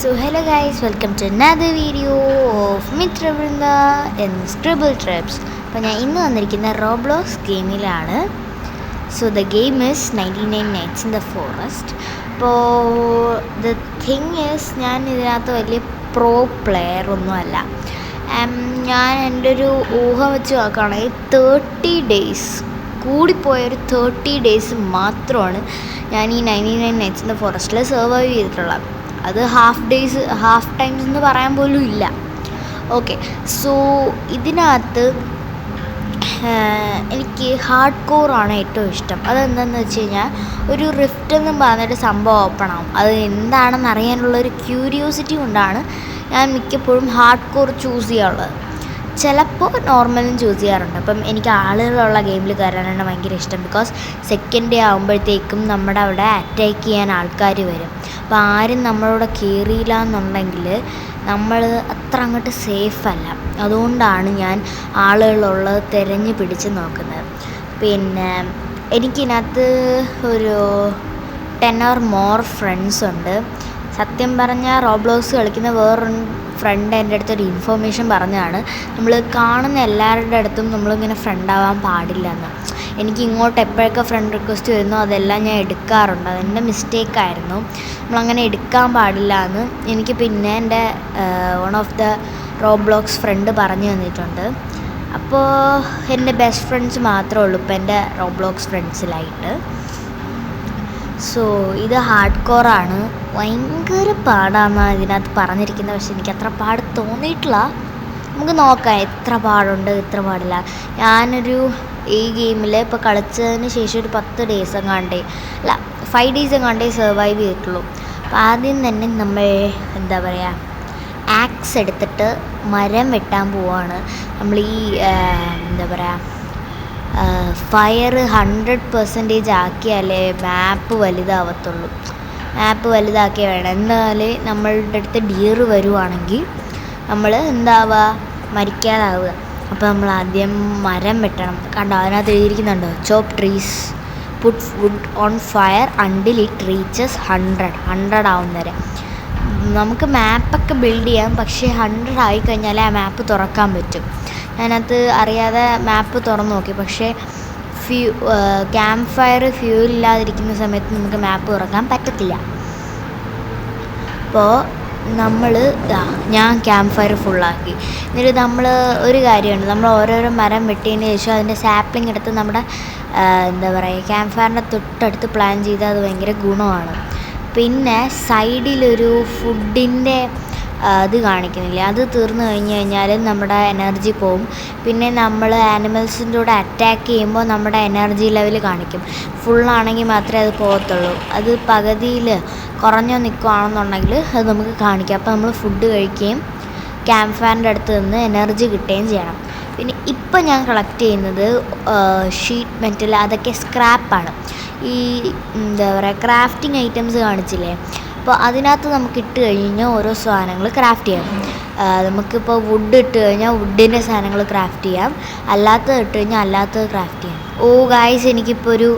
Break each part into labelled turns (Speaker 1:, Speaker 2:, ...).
Speaker 1: So hello guys, welcome to another video of Mitra Vrinda and Scribble Trips. അപ്പോൾ ഞാൻ ഇന്ന് വന്നിരിക്കുന്ന Roblox ഗെയിമിലാണ്. So the game is 99 Nights in the Forest. അപ്പോൾ the thing is, ഞാൻ ഇതിനകത്ത് വലിയ പ്രോ പ്ലെയർ ഒന്നുമല്ല. ഞാൻ എൻ്റെ ഒരു ഊഹം വെച്ച് നോക്കുകയാണെങ്കിൽ 30 days, കൂടിപ്പോയൊരു 30 days മാത്രമാണ് ഞാൻ ഈ 99 Nights in the Forest survive ചെയ്തിട്ടുള്ളത്. അത് ഹാഫ് ടൈംസ് എന്ന് പറയാൻ പോലും ഇല്ല. ഓക്കെ, സോ ഇതിനകത്ത് എനിക്ക് ഹാർഡ് കോറാണ് ഏറ്റവും ഇഷ്ടം. അതെന്താണെന്ന് വെച്ച് കഴിഞ്ഞാൽ, ഒരു റിഫ്റ്റ് എന്നും പറഞ്ഞിട്ട് സംഭവം ഓപ്പൺ ആവും. അത് എന്താണെന്ന് അറിയാനുള്ളൊരു ക്യൂരിയോസിറ്റി കൊണ്ടാണ് ഞാൻ മിക്കപ്പോഴും ഹാർഡ് കോർ ചൂസ് ചെയ്യാറുള്ളത്. ചിലപ്പോൾ നോർമലും ചൂസ് ചെയ്യാറുണ്ട്. അപ്പം എനിക്ക് ആളുകളുള്ള ഗെയിമിൽ കയറാനാണ് ഭയങ്കര ഇഷ്ടം. ബിക്കോസ് സെക്കൻഡ് ഡേ ആകുമ്പോഴത്തേക്കും നമ്മുടെ അവിടെ അറ്റാക്ക് ചെയ്യാൻ ആൾക്കാർ വരും. അപ്പോൾ ആരും നമ്മളോട് കയറിയില്ല എന്നുണ്ടെങ്കിൽ നമ്മൾ അത്ര അങ്ങോട്ട് സേഫല്ല. അതുകൊണ്ടാണ് ഞാൻ ആളുകളുള്ളത് തിരഞ്ഞ് പിടിച്ച് നോക്കുന്നത്. പിന്നെ എനിക്കിതിനകത്ത് ഒരു 10 or more ഫ്രണ്ട്സ് ഉണ്ട്. സത്യം പറഞ്ഞാൽ റോബ്ലോക്സ് കളിക്കുന്ന വേറൊരു ഫ്രണ്ട് എൻ്റെ അടുത്തൊരു ഇൻഫോർമേഷൻ പറഞ്ഞതാണ്, നമ്മൾ കാണുന്ന എല്ലാവരുടെ അടുത്തും നമ്മളിങ്ങനെ ഫ്രണ്ടാവാൻ പാടില്ല എന്ന്. എനിക്ക് ഇങ്ങോട്ട് എപ്പോഴൊക്കെ ഫ്രണ്ട് റിക്വസ്റ്റ് വരുന്നോ അതെല്ലാം ഞാൻ എടുക്കാറുണ്ട്. അതെൻ്റെ മിസ്റ്റേക്കായിരുന്നു. നമ്മളങ്ങനെ എടുക്കാൻ പാടില്ല എന്ന് എനിക്ക് പിന്നെ എൻ്റെ one of the Roblox friend പറഞ്ഞു തന്നിട്ടുണ്ട്. അപ്പോൾ എൻ്റെ ബെസ്റ്റ് ഫ്രണ്ട്സ് മാത്രമേ ഉള്ളൂ ഇപ്പോൾ എൻ്റെ റോബ്ലോക്സ് ഫ്രണ്ട്സിലായിട്ട്. സോ ഇത് ഹാർഡ് കോറാണ്, ഭയങ്കര പാടാണെന്നാണ് ഇതിനകത്ത് പറഞ്ഞിരിക്കുന്നത്. പക്ഷെ എനിക്ക് അത്ര പാട് തോന്നിയിട്ടില്ല. നമുക്ക് നോക്കാം എത്ര പാടുണ്ട് എത്ര പാടില്ല. ഞാനൊരു ഈ ഗെയിമിൽ ഇപ്പോൾ കളിച്ചതിന് ശേഷം ഒരു 10 days എങ്ങാണ്ടേ, അല്ല 5 days എങ്ങാണ്ടേ സർവൈവ് ചെയ്തിട്ടുള്ളൂ. അപ്പോൾ ആദ്യം തന്നെ നമ്മൾ എന്താ പറയുക, ആക്സ് എടുത്തിട്ട് മരം വെട്ടാൻ പോവാണ്. നമ്മൾ ഈ എന്താ പറയുക, ഫയർ 100% ആക്കിയാലേ മാപ്പ് വലുതാവത്തുള്ളൂ. മാപ്പ് വലുതാക്കിയേ വേണം. എന്നാലേ നമ്മളുടെ അടുത്ത് ഡിയർ വരുവാണെങ്കിൽ നമ്മൾ എന്താവുക, മരിക്കാതാവുക. അപ്പോൾ നമ്മൾ ആദ്യം മരം വെട്ടണം. കണ്ടോ, അതിനകത്ത് എഴുതിയിരിക്കുന്നുണ്ടോ, chop trees, put wood on fire until it reaches 100 ആവുന്ന വരെ. നമുക്ക് മാപ്പൊക്കെ ബിൽഡ് ചെയ്യാം, പക്ഷേ 100 ആയിക്കഴിഞ്ഞാലേ ആ മാപ്പ് തുറക്കാൻ പറ്റും. അതിനകത്ത് അറിയാതെ മാപ്പ് തുറന്നു നോക്കി, പക്ഷേ ക്യാമ്പ് ഫയർ ഫ്യൂൽ ഇല്ലാതിരിക്കുന്ന സമയത്ത് നമുക്ക് മാപ്പ് തുറക്കാൻ പറ്റത്തില്ല. അപ്പോൾ ഞാൻ ക്യാമ്പ് ഫയർ ഫുള്ളാക്കി. എന്നിട്ട് നമ്മൾ ഒരു കാര്യമുണ്ട്, നമ്മൾ ഓരോരോ മരം വെട്ടിയതിന് ശേഷം അതിൻ്റെ സാപ്ലിംഗ് എടുത്ത് നമ്മുടെ എന്താ പറയുക, ക്യാമ്പ് ഫയറിൻ്റെ തൊട്ടടുത്ത് പ്ലാൻ ചെയ്താൽ അത് ഭയങ്കര ഗുണമാണ്. പിന്നെ സൈഡിലൊരു ഫുഡിൻ്റെ അത് കാണിക്കുന്നില്ല, അത് തീർന്നു കഴിഞ്ഞാൽ നമ്മുടെ എനർജി പോവും. പിന്നെ നമ്മൾ ആനിമൽസിൻ്റെ കൂടെ അറ്റാക്ക് ചെയ്യുമ്പോൾ നമ്മുടെ എനർജി ലെവൽ കാണിക്കും. ഫുള്ളാണെങ്കിൽ മാത്രമേ അത് പോകത്തുള്ളൂ. അത് പകുതിയിൽ കുറഞ്ഞോ നിൽക്കുകയാണെന്നുണ്ടെങ്കിൽ അത് നമുക്ക് കാണിക്കാം. അപ്പോൾ നമ്മൾ ഫുഡ് കഴിക്കുകയും ക്യാമ്പ് ഫയറിൻ്റെ അടുത്ത് നിന്ന് എനർജി കിട്ടുകയും ചെയ്യണം. പിന്നെ ഇപ്പം ഞാൻ കളക്ട് ചെയ്യുന്നത് ഷീറ്റ് മെറ്റൽ, അതൊക്കെ സ്ക്രാപ്പാണ്. ഈ എന്താ പറയുക, ക്രാഫ്റ്റിംഗ് ഐറ്റംസ് കാണിച്ചില്ലേ, അപ്പോൾ അതിനകത്ത് നമുക്ക് ഇട്ട് കഴിഞ്ഞാൽ ഓരോ സാധനങ്ങൾ ക്രാഫ്റ്റ് ചെയ്യാം. നമുക്കിപ്പോൾ വുഡ് ഇട്ട് കഴിഞ്ഞാൽ വുഡിൻ്റെ സാധനങ്ങൾ ക്രാഫ്റ്റ് ചെയ്യാം, അല്ലാത്തത് ഇട്ട് കഴിഞ്ഞാൽ അല്ലാത്തത് ക്രാഫ്റ്റ് ചെയ്യാം. ഓ ഗായ്സ്, എനിക്കിപ്പോൾ ഒരു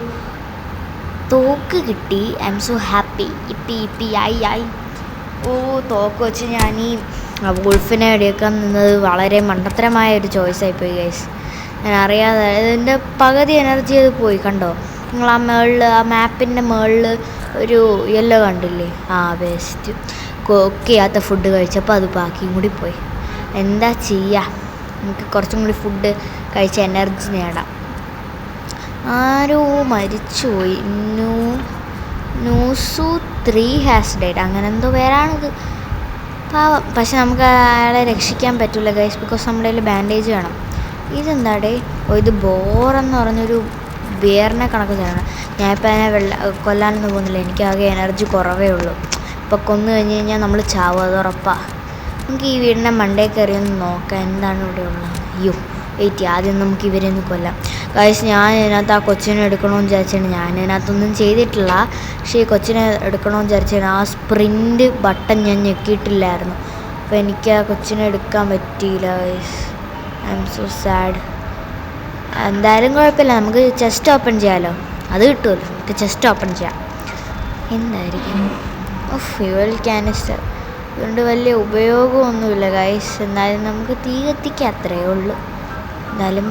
Speaker 1: തോക്ക് കിട്ടി. I'm so happy. ഇപ്പി ആയി. ഓ, തോക്ക് വെച്ച് ഞാൻ ഈ വോൾഫിനെ വെടിവെക്കാൻ നിന്നത് വളരെ മണ്ടത്തരമായ ഒരു ചോയ്സായിപ്പോയി ഗൈസ്. ഞാൻ അറിയാതെ ഇതിൻ്റെ പകുതി എനർജി അത് പോയി. കണ്ടോ നിങ്ങൾ ആ മേളിൽ, ആ മാപ്പിൻ്റെ മേളിൽ ഒരു യെല്ലോ കണ്ടില്ലേ, ആ വേസ്റ്റ് കുക്ക് ചെയ്യാത്ത ഫുഡ് കഴിച്ചപ്പോൾ അത് ബാക്കിയും കൂടി പോയി. എന്താ ചെയ്യുക, നമുക്ക് കുറച്ചും കൂടി ഫുഡ് കഴിച്ച എനർജി നേടാം. ആരോ മരിച്ചുപോയി. ന്യൂസു 3 ഹാസ് ഡെയ്ഡ്, അങ്ങനെ എന്തോ പേരാണിത്. പാവം. പക്ഷെ നമുക്ക് അയാളെ രക്ഷിക്കാൻ പറ്റില്ല ഗൈസ്, ബിക്കോസ് നമ്മുടെ കയ്യിൽ ബാൻഡേജ് വേണം. ഇതെന്താടേ, ഇത് ബോറെന്ന് പറഞ്ഞൊരു ബിയറിനെ കണക്ക് ചെയ്യണം. ഞാനിപ്പോൾ അതിനെ കൊല്ലാനൊന്നും പോകുന്നില്ല, എനിക്കാകെ എനർജി കുറവേ ഉള്ളൂ. ഇപ്പോൾ കൊന്നു കഴിഞ്ഞ് കഴിഞ്ഞാൽ നമ്മൾ ചാവും, അത് ഉറപ്പാണ്. നമുക്ക് ഈ വീടിൻ്റെ മണ്ടേ കയറി ഒന്ന് നോക്കാം എന്താണ് ഇവിടെ ഉള്ളത്. അയ്യോ വെയിറ്റ്, ആദ്യം നമുക്ക് ഇവരെ ഒന്ന് കൊല്ലാം ഗൈസ്. ഞാൻ ഇതിനകത്ത് ആ കൊച്ചിനെ എടുക്കണമെന്ന് വിചാരിച്ചാണ്. ഞാൻ ഇതിനകത്തൊന്നും ചെയ്തിട്ടില്ല, പക്ഷേ ഈ കൊച്ചിനെ എടുക്കണമെന്ന് വിചാരിച്ചാണ്. ആ സ്പ്രിൻറ്റ് ബട്ടൺ ഞാൻ ഞെക്കിയിട്ടില്ലായിരുന്നു, അപ്പോൾ എനിക്ക് ആ കൊച്ചിനെ എടുക്കാൻ പറ്റിയില്ല guys. I M so sad. എന്തായാലും കുഴപ്പമില്ല, നമുക്ക് ചെസ്റ്റ് ഓപ്പൺ ചെയ്യാമല്ലോ, അത് കിട്ടുമല്ലോ. നമുക്ക് ചെസ്റ്റ് ഓപ്പൺ ചെയ്യാം. എന്തായിരിക്കും, ഫ്യൂവൽ കാനിസ്റ്റർ. അതുകൊണ്ട് വലിയ ഉപയോഗമൊന്നുമില്ല ഗൈസ്. എന്നാലും നമുക്ക് തീ കത്തിക്കുക, അത്രയേ ഉള്ളൂ. എന്നാലും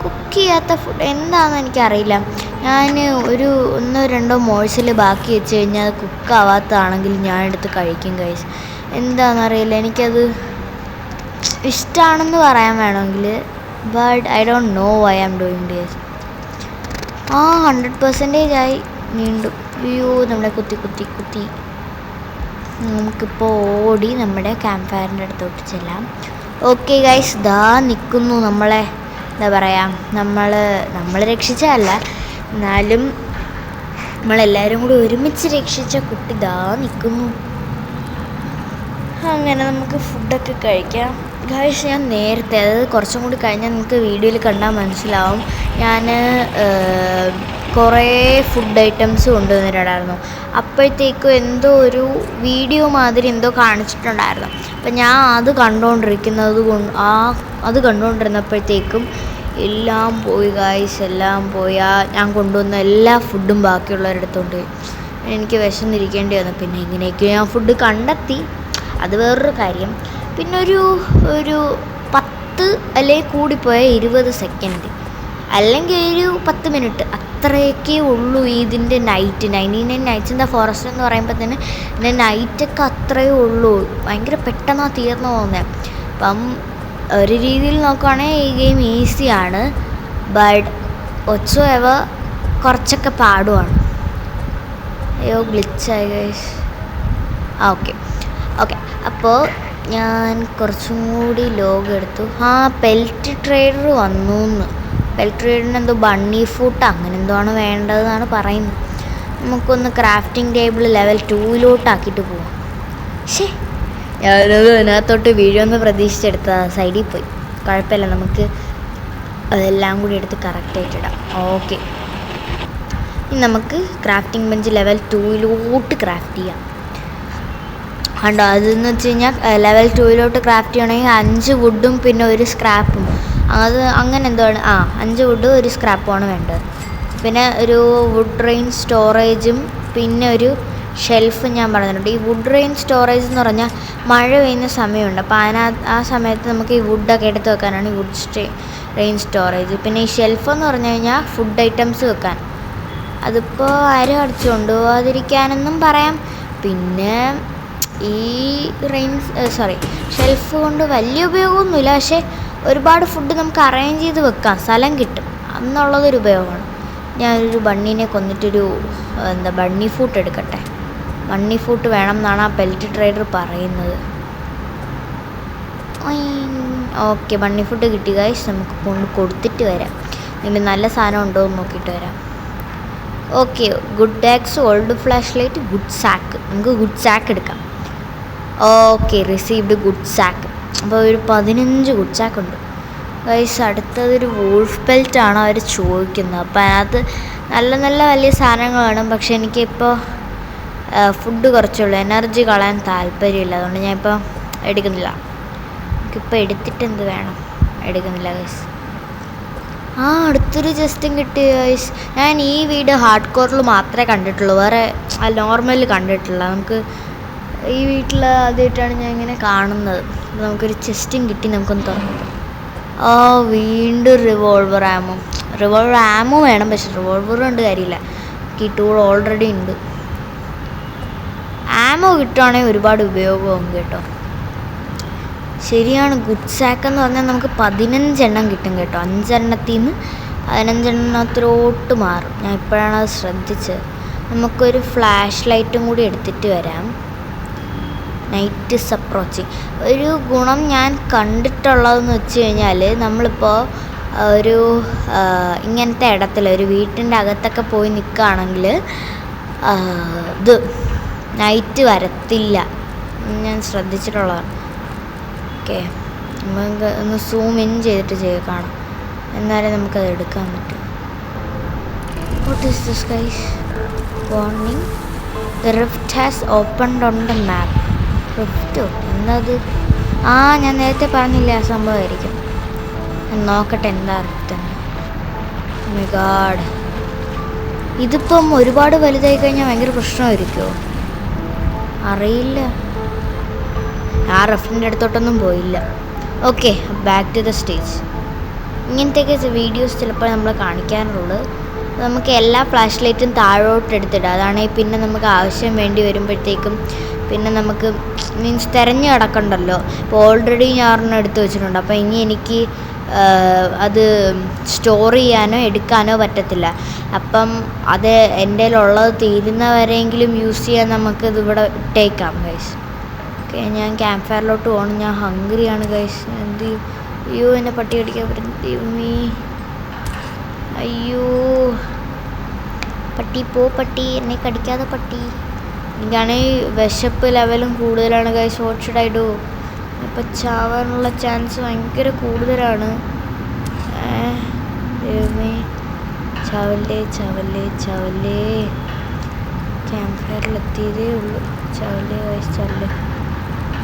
Speaker 1: കുക്ക് ചെയ്യാത്ത ഫുഡ് എന്താണെന്ന് എനിക്കറിയില്ല. ഞാൻ ഒരു 1-2 മോഴ്സിൽ ബാക്കി വെച്ച് കഴിഞ്ഞാൽ അത് കുക്കാവാത്തതാണെങ്കിൽ ഞാൻ എടുത്ത് കഴിക്കും ഗൈസ്. എന്താണെന്നറിയില്ല, എനിക്കത് ഇഷ്ടമാണെന്ന് പറയാൻ വേണമെങ്കിൽ. But I don't know why I am doing this. 100% ആയി വീണ്ടും. അയ്യോ, നമ്മളെ കുത്തി നമുക്കിപ്പോൾ ഓടി നമ്മുടെ ക്യാമ്പ് ഫയറിൻ്റെ അടുത്തോട്ട് ചെല്ലാം. ഓക്കെ ഗൈസ്, ദാ നിൽക്കുന്നു നമ്മളെ, എന്താ പറയുക, നമ്മൾ രക്ഷിച്ചതല്ല, എന്നാലും നമ്മളെല്ലാവരും കൂടി ഒരുമിച്ച് രക്ഷിച്ച കുട്ടി ദാ നിൽക്കുന്നു. അങ്ങനെ നമുക്ക് ഫുഡൊക്കെ കഴിക്കാം ഗൈസ്. ഞാൻ നേരത്തെ, അതായത് കുറച്ചും കൂടി കഴിഞ്ഞാൽ നിങ്ങൾക്ക് വീഡിയോയിൽ കണ്ടാൽ മനസ്സിലാവും, ഞാൻ കുറേ ഫുഡ് ഐറ്റംസ് കൊണ്ടുവന്നിട്ടുണ്ടായിരുന്നു. അപ്പോഴത്തേക്കും എന്തോ ഒരു വീഡിയോ മാതിരി എന്തോ കാണിച്ചിട്ടുണ്ടായിരുന്നു. അപ്പം ഞാൻ അത് കണ്ടുകൊണ്ടിരുന്നപ്പോഴത്തേക്കും എല്ലാം പോയി ഗൈസ്, എല്ലാം പോയി. ഞാൻ കൊണ്ടുവന്ന എല്ലാ ഫുഡും ബാക്കിയുള്ളവരെടുത്തോണ്ട് എനിക്ക് വിശന്നിരിക്കേണ്ടി വന്നു. പിന്നെ എങ്ങനെയൊക്കെയോ ഞാൻ ഫുഡ് കണ്ടെത്തി, അത് വേറൊരു കാര്യം. പിന്നെ ഒരു 10 അല്ലെങ്കിൽ കൂടിപ്പോയ 20 സെക്കൻഡ് അല്ലെങ്കിൽ ഒരു 10 മിനിറ്റ് അത്രയൊക്കെ ഉള്ളൂ ഇതിൻ്റെ night. 99 nights in the forest എന്ന് പറയുമ്പോൾ തന്നെ ഇതിൻ്റെ നൈറ്റൊക്കെ അത്രയേ ഉള്ളൂ. ഭയങ്കര പെട്ടെന്നാണ് തീർന്നു പോകുന്നത്. അപ്പം ഒരു രീതിയിൽ നോക്കുകയാണെങ്കിൽ ഈ ഗെയിം ഈസിയാണ്, ബട്ട് ഒച്ചോഎവർ കുറച്ചൊക്കെ പാടുമാണ്. അയ്യോ, ഗ്ലിച്ചായി ഗൈസ്. ഓക്കെ അപ്പോൾ ഞാൻ കുറച്ചും കൂടി ലോഗ് എടുത്തു. പെൽറ്റ് ട്രേഡർ വന്നു. പെൽറ്റ് ട്രേഡറിന് എന്തോ ബണ്ണി ഫുട്ട് അങ്ങനെ എന്തോ ആണ് വേണ്ടതെന്നാണ് പറയുന്നത്. നമുക്കൊന്ന് ക്രാഫ്റ്റിംഗ് ടേബിൾ ലെവൽ 2 പോവാം. ഞാനത് അതിനകത്തോട്ട് വീഴുമെന്ന് പ്രതീക്ഷിച്ചെടുത്തതാണ്, സൈഡിൽ പോയി. കുഴപ്പമില്ല, നമുക്ക് അതെല്ലാം കൂടി എടുത്ത് കറക്റ്റായിട്ടിടാം. ഓക്കെ, ഇനി നമുക്ക് ക്രാഫ്റ്റിംഗ് ബെഞ്ച് ലെവൽ 2 ക്രാഫ്റ്റ് ചെയ്യാം. കണ്ടോ, അതെന്ന് വെച്ച് കഴിഞ്ഞാൽ ലെവൽ 2 ക്രാഫ്റ്റ് ചെയ്യണമെങ്കിൽ 5 വുഡും പിന്നെ ഒരു സ്ക്രാപ്പും, അത് അങ്ങനെ എന്താണ് 5 വുഡ് 1 സ്ക്രാപ്പുമാണ് വേണ്ടത്. പിന്നെ ഒരു വുഡ് റെയിൻ സ്റ്റോറേജും പിന്നെ ഒരു ഷെൽഫ് ഞാൻ പറഞ്ഞിട്ടുണ്ട്. ഈ വുഡ് റെയിൻ സ്റ്റോറേജ് എന്ന് പറഞ്ഞാൽ മഴ പെയ്യുന്ന സമയമുണ്ട്, അപ്പോൾ ആ സമയത്ത് നമുക്ക് ഈ വുഡൊക്കെ എടുത്ത് വെക്കാനാണ് ഈ വുഡ് റെയിൻ സ്റ്റോറേജ്. പിന്നെ ഈ ഷെൽഫ് എന്ന് പറഞ്ഞു കഴിഞ്ഞാൽ ഫുഡ് ഐറ്റംസ് വെക്കാൻ, അതിപ്പോൾ ആരും അടിച്ചു കൊണ്ടുപോകാതിരിക്കാനെന്നും പറയാം. പിന്നെ ഈ ഷെൽഫ് കൊണ്ട് വലിയ ഉപയോഗമൊന്നുമില്ല, പക്ഷേ ഒരുപാട് ഫുഡ് നമുക്ക് അറേഞ്ച് ചെയ്ത് വെക്കാം, സ്ഥലം കിട്ടും എന്നുള്ളതൊരു ഉപയോഗമാണ്. ഞാനൊരു ബണ്ണീനെ കൊന്നിട്ടൊരു ബണ്ണി ഫൂട്ട് എടുക്കട്ടെ. ബണ്ണി ഫൂട്ട് വേണം എന്നാണ് ആ പെൽറ്റ് ട്രേഡർ പറയുന്നത്. ഓക്കെ, ബണ്ണി ഫുഡ് കിട്ടി ഗൈസ്. നമുക്ക് കൊണ്ട് കൊടുത്തിട്ട് വരാം, ഇതിന് നല്ല സാധനം ഉണ്ടോ എന്ന് നോക്കിയിട്ട് വരാം. Okay, good axe, old flashlight, good sack. നമുക്ക് ഗുഡ് സാക്ക് എടുക്കാം. Okay, received good sack. അപ്പോൾ ഒരു 15 ഗുഡ് സാക്ക് ഉണ്ട് ഗൈസ്. അടുത്തതൊരു വോൾഫ് പെൽറ്റാണ് അവർ ചോദിക്കുന്നത്. അപ്പോൾ അതിനകത്ത് നല്ല വലിയ സാധനങ്ങൾ വേണം, പക്ഷെ എനിക്കിപ്പോൾ ഫുഡ് കുറച്ചുള്ളൂ, എനർജി കളയാൻ താല്പര്യമില്ല, അതുകൊണ്ട് ഞാനിപ്പോൾ എടുക്കുന്നില്ല. എനിക്കിപ്പോൾ എടുത്തിട്ട് എന്ത് വേണം, എടുക്കുന്നില്ല ഗൈസ്. അടുത്തൊരു ജസ്റ്റും കിട്ടി ഗൈസ്. ഞാൻ ഈ വീഡിയോ ഹാർഡ് കോറിൽ മാത്രമേ കണ്ടിട്ടുള്ളൂ, വേറെ നോർമലിൽ കണ്ടിട്ടില്ല. നമുക്ക് ഈ വീട്ടിൽ ആദ്യമായിട്ടാണ് ഞാൻ ഇങ്ങനെ കാണുന്നത്. നമുക്കൊരു ചെസ്റ്റും കിട്ടി, നമുക്കൊന്ന് തുറക്കാം. വീണ്ടും റിവോൾവർ ആമോ വേണം, പക്ഷെ റിവോൾവർ കൊണ്ട് കാര്യമില്ല, ഈ ടൂൾ ഓൾറെഡി ഉണ്ട്. ആമോ കിട്ടുവാണെങ്കിൽ ഒരുപാട് ഉപയോഗമാകും കേട്ടോ. ശരിയാണ്, ഗുഡ് സാക്ക് എന്ന് പറഞ്ഞാൽ നമുക്ക് 15 എണ്ണം കിട്ടും കേട്ടോ. 5 എണ്ണത്തിൽ നിന്ന് 15 എണ്ണത്തിലോട്ട് മാറും. ഞാൻ ഇപ്പോഴാണ് അത് ശ്രദ്ധിച്ചത്. നമുക്കൊരു ഫ്ലാഷ് ലൈറ്റും കൂടി എടുത്തിട്ട് വരാം. Night is approaching. ഒരു ഗുണം ഞാൻ കണ്ടിട്ടുള്ളതെന്ന് വെച്ച് കഴിഞ്ഞാൽ, നമ്മളിപ്പോൾ ഒരു ഇങ്ങനത്തെ ഇടത്തിൽ ഒരു വീട്ടിൻ്റെ അകത്തൊക്കെ പോയി നിൽക്കുകയാണെങ്കിൽ ഇത് നൈറ്റ് വരത്തില്ല, ഞാൻ ശ്രദ്ധിച്ചിട്ടുള്ളതാണ്. ഓക്കെ, നമുക്ക് ഒന്ന് സൂം ഇൻ ചെയ്തിട്ട് കാണാം, എന്നാലേ നമുക്കത് എടുക്കാൻ പറ്റും. What is this guys? Warning, the rift has opened on the map. റിഫ്റ്റോ എന്നത്? ഞാൻ നേരത്തെ പറഞ്ഞില്ലേ ആ സംഭവമായിരിക്കും. നോക്കട്ടെ എന്താ റിഫ്റ്റ്. മൈ ഗാഡ്, ഇതിപ്പം ഒരുപാട് വലുതായി കഴിഞ്ഞാൽ ഭയങ്കര പ്രശ്നമായിരിക്കുമോ? അറിയില്ല, ആ റെഫറിൻ്റെ അടുത്തോട്ടൊന്നും പോയില്ല. Okay, back to the stage. ഇങ്ങനത്തെയൊക്കെ വീഡിയോസ് ചിലപ്പോൾ നമ്മൾ കാണിക്കാറുള്ളത്. നമുക്ക് എല്ലാ ഫ്ലാഷ് ലൈറ്റും താഴോട്ട് എടുത്തിടുക. അതാണെങ്കിൽ പിന്നെ നമുക്ക് ആവശ്യം വേണ്ടി വരുമ്പോഴത്തേക്കും പിന്നെ നമുക്ക് മീൻസ് തിരഞ്ഞു കിടക്കണ്ടല്ലോ. ഇപ്പോൾ ഓൾറെഡി ഞാൻ ഒരെണ്ണം എടുത്ത് വെച്ചിട്ടുണ്ട്. അപ്പോൾ ഇനി എനിക്ക് അത് സ്റ്റോർ ചെയ്യാനോ എടുക്കാനോ പറ്റത്തില്ല. അപ്പം അത് എൻ്റെ കയ്യിലുള്ളത് തീരുന്നവരെങ്കിലും യൂസ് ചെയ്യാൻ നമുക്കിത് ഇവിടെ ഇട്ടേക്കാം ഗൈസ്. ഓക്കെ, ഞാൻ ക്യാമ്പ് ഫയറിലോട്ട് പോകണം. ഞാൻ ഹംഗ്രിയാണ് ഗൈസ്. എന്ത് ചെയ്യും? അയ്യോ, എന്നെ പട്ടി കടിക്കാൻ പറ്റും. ദൈവമേ, അയ്യോ പട്ടി പോ, പട്ടി എന്നെ കടിക്കാതെ പട്ടി. എനിക്കാണെങ്കിൽ വിശപ്പ് ലെവലും കൂടുതലാണ് guys. What should I do? ഇപ്പം ചാവാനുള്ള ചാൻസ് ഭയങ്കര കൂടുതലാണ്. ദൈവമേ, ചാവല്ലേ ചാവല്ലേ ചാവല്ലേ. ക്യാമ്പ് ഫയറിലെത്തിയതേ ഉള്ളൂ. ചാവല്ലേ ഗൈസ്, ചാവല്ലേ.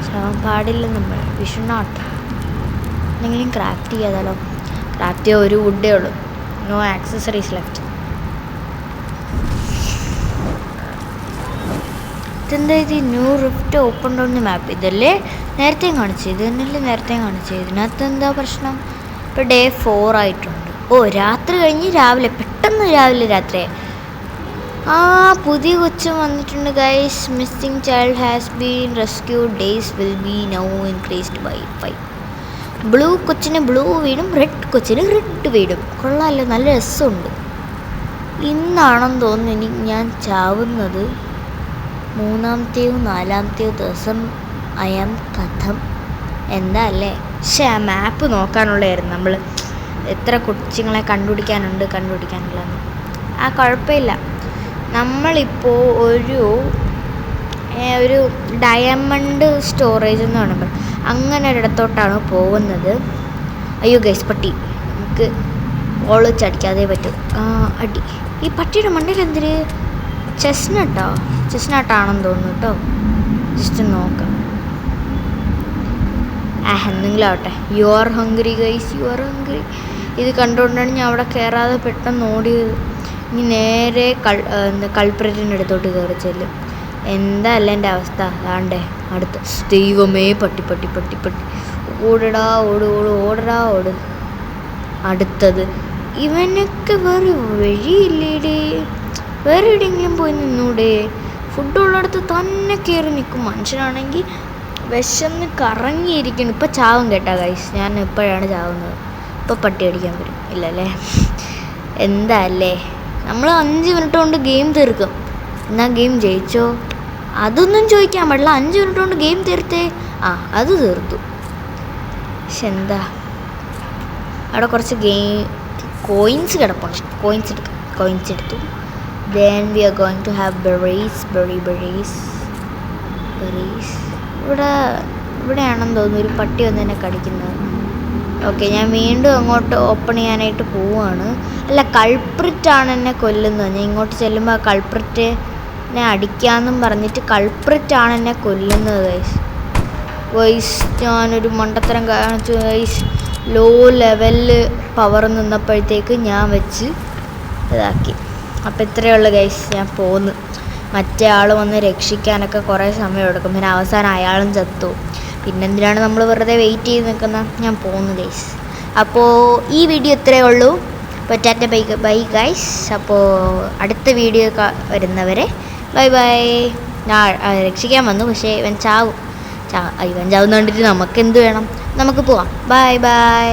Speaker 1: ചാവാൻ പാടില്ല നമ്മൾ. We should not. എന്തെങ്കിലും ക്രാഫ്റ്റ് ചെയ്യാതാലോ. ക്രാഫ്റ്റ് ചെയ്യാൻ ഒരു വുഡേ ഉള്ളൂ. No accessories left. ഇതെന്താ ഇത്? New rift open down map. ഇതല്ലേ നേരത്തെയും കാണിച്ചത്? ഇത് തന്നെയല്ലേ നേരത്തെയും കാണിച്ചത്? ഇതിനകത്ത് എന്താ പ്രശ്നം? ഇപ്പോൾ ഡേ 4 ആയിട്ടുണ്ട്. ഓ, രാത്രി കഴിഞ്ഞ് രാവിലെ, പെട്ടെന്ന് രാവിലെ രാത്രി. ആ, പുതിയ കൊച്ചും വന്നിട്ടുണ്ട് guys. Missing child has been rescued. Days will be now increased by 5. Blue കൊച്ചിന് ബ്ലൂ വീടും റെഡ് കൊച്ചിന് റെഡ് വീടും. കൊള്ളാമല്ലോ, നല്ല രസമുണ്ട്. ഇന്നാണെന്ന് തോന്നുന്നു ഇനി ഞാൻ ചാവുന്നത്. 3-ാമത്തെയോ 4-ാമത്തെയോ ദിവസം അയം കഥം. എന്താ അല്ലേ? പക്ഷേ ആ മാപ്പ് നോക്കാനുള്ളതായിരുന്നു. നമ്മൾ എത്ര കൊച്ചുങ്ങളെ കണ്ടുപിടിക്കാനുള്ളതെന്ന്. ആ, കുഴപ്പമില്ല. നമ്മളിപ്പോൾ ഒരു ഡയമണ്ട് സ്റ്റോറേജ് എന്ന് പറയുമ്പോൾ അങ്ങനെ ഒരിടത്തോട്ടാണ് പോകുന്നത്. അയ്യോ ഗൈസ്, പട്ടി. നമുക്ക് ഓള് ചടിക്കാതെ പറ്റും. അടി. ഈ പട്ടിയുടെ മണ്ടയിൽ എന്തിന്? ചെസ്നട്ടാണെന്ന് തോന്നുന്നു കേട്ടോ. ജസ്റ്റ് നോക്കാം. എന്തെങ്കിലും ആവട്ടെ. You are hungry guys, you are hungry. ഇത് കണ്ടുകൊണ്ടാണ് ഞാൻ അവിടെ കയറാതെ പെട്ടെന്ന് ഓടിയത്. ഇനി നേരെ കൾപ്രിറ്റിൻ്റെ അടുത്തോട്ട് കയറി ചെല്ലും. എന്താ അല്ല എൻ്റെ അവസ്ഥ? അതാണ്ടേ അടുത്ത്. ദൈവമേ, പട്ടി പട്ടി പട്ടി പട്ടി. ഓടടാ ഓട് ഓട് ഓടടാ ഓട്. അടുത്തത്. ഇവനൊക്കെ വേറെ വഴിയില്ലേടേ. വേറെ എവിടെയെങ്കിലും പോയി നിന്നൂടെ? ഫുഡുള്ളിടത്ത് തന്നെ കയറി നിൽക്കും. മനുഷ്യനാണെങ്കിൽ വിശന്ന് കറങ്ങിയിരിക്കണം. ഇപ്പം ചാവും കേട്ടോ ഗൈസ്. ഞാൻ ഇപ്പോഴാണ് ചാവുന്നത്. ഇപ്പോൾ പട്ടി അടിക്കാൻ വരും. ഇല്ലല്ലേ? എന്താ അല്ലേ? നമ്മൾ 5 മിനിറ്റ് കൊണ്ട് ഗെയിം തീർക്കും. എന്നാൽ ഗെയിം ജയിച്ചോ? അതൊന്നും ചോദിക്കാൻ പാടില്ല. 5 മിനിറ്റ് കൊണ്ട് ഗെയിം തീർത്തേ. അത് തീർത്തു. പക്ഷെ എന്താ, അവിടെ കുറച്ച് കോയിൻസ് കിടപ്പുണ്ട്. കോയിൻസ് എടുത്തു. Then we are going to have berries. ഇവിടെയാണെന്ന് തോന്നുന്നു ഒരു പട്ടി വന്ന് എന്നെ കടിക്കുന്നത്. ഓക്കെ, ഞാൻ വീണ്ടും അങ്ങോട്ട് ഓപ്പൺ ചെയ്യാനായിട്ട് പോവുകയാണ്. അല്ല, കൾപ്രിറ്റാണ് എന്നെ കൊല്ലുന്നത്. ഞാൻ ഇങ്ങോട്ട് ചെല്ലുമ്പോൾ ആ കൾപ്രിറ്റിനെ അടിക്കാമെന്നും പറഞ്ഞിട്ട് കൾപ്രിറ്റാണ് എന്നെ കൊല്ലുന്നത് ഗൈസ്. ഞാനൊരു മണ്ടത്തരം കാണിച്ചു ഗൈസ്. ലോ ലെവലിൽ പവർ നിന്നപ്പോഴത്തേക്ക് ഞാൻ വെച്ച് ഇതാക്കി. അപ്പോൾ ഇത്രയേ ഉള്ളൂ ഗൈസ്. ഞാൻ പോന്നു. മറ്റേ ആൾ വന്ന് രക്ഷിക്കാനൊക്കെ കുറേ സമയം എടുക്കും. പിന്നെ അവസാനം അയാളും ചത്തു. പിന്നെന്തിനാണ് നമ്മൾ വെറുതെ വെയിറ്റ് ചെയ്ത് നിൽക്കുന്നത്? ഞാൻ പോന്നു ഗൈസ്. അപ്പോൾ ഈ വീഡിയോ ഇത്രയേ ഉള്ളൂ. അപ്പോൾ ടാറ്റ ബൈ ഗൈസ്. അപ്പോൾ അടുത്ത വീഡിയോ വരുന്നവരെ ബൈ ബൈ. ഞാൻ രക്ഷിക്കാൻ വന്നു, പക്ഷേ ഇവൻ ചാവും കണ്ടിട്ട് നമുക്കെന്ത് വേണം? നമുക്ക് പോവാം. Bye bye.